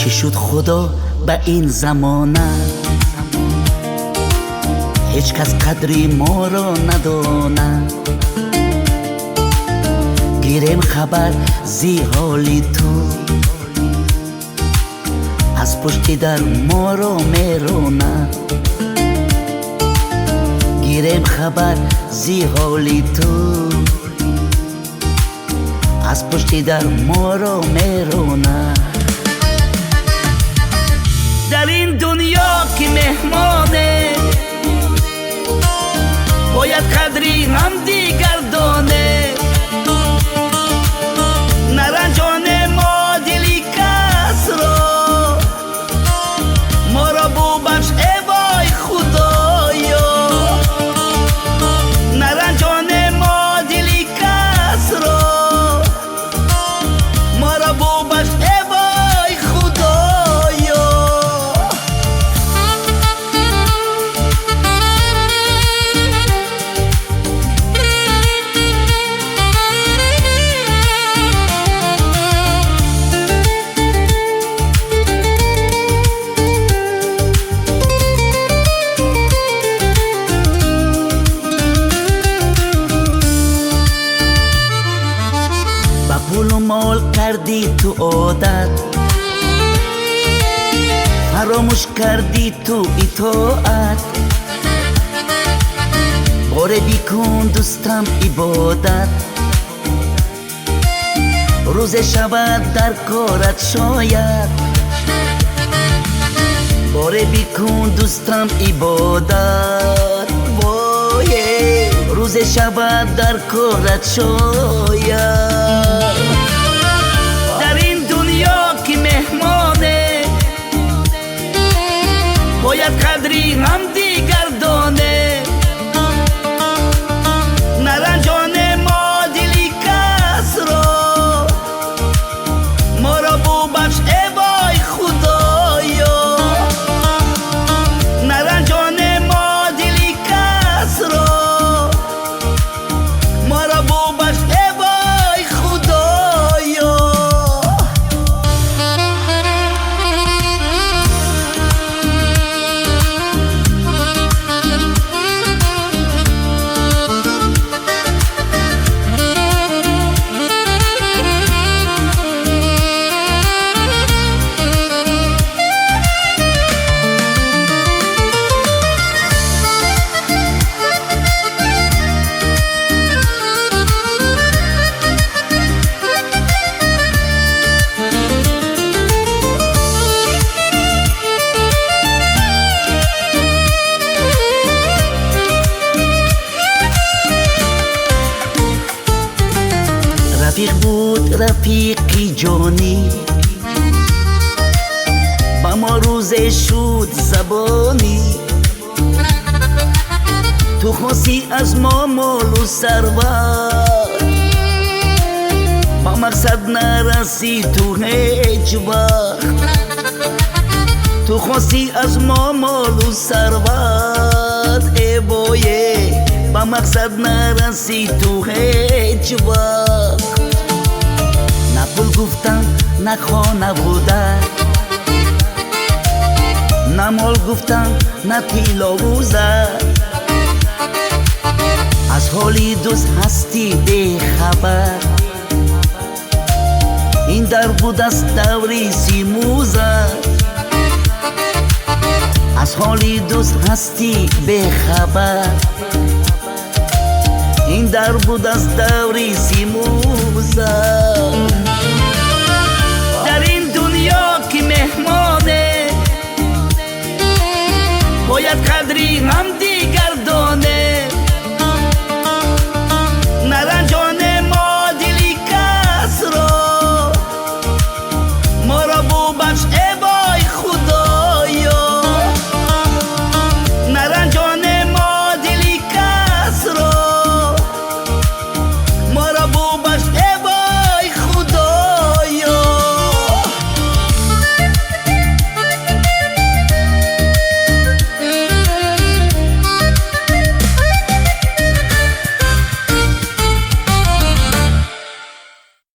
چی شد خدا به این زمانه؟ هیچ کس قدری ما را ندانه. گیریم خبر زی حالی تو، از پشت در ما را میرونه. گیریم خبر زی حالی تو، از پشت در ما را میرونه. در این دنیا که مهمانه، باید قدری هم دیگر دانه. نرنجانه ما دلی کس را، ما را ببخش ای وای خدایا. نرنجانه ما دلی کس را، ما را ببخش ای وای خدایا. پول و مال کردی تو عادت، فراموش کردی تو اطاعت. باره بیکن دوستم عبادت، روز شود در کارت شاید. باره بیکن دوستم عبادت، وای روز شود در کارت شاید. در این دنیا که مهمانه، باید قدری هم دیگر دانه. نرنجانه ما دلی کس را، ما را ببخش ای وای خدایا. نرنجانه ما دلی کس را، ما را ببخش ای وای خدایا. رفیق بود رفیقی جانی، با ما روزه شد زبانی. تو خواستی از ما مال و ثروت، با مقصد نرسی تو هیچ وقت. تو خواستی از ما مال و ثروت، ای بایه با مقصد نرسی تو هیچ وقت. نه پول گفتم نه خانه بوده، نه مال گفتم نه پیلاوزه. از حالی دوست هستی بی خبر، این در بود از دوری سیموزه. از حالی دوست هستی بی خبر، این در بود از دوری سیموزه.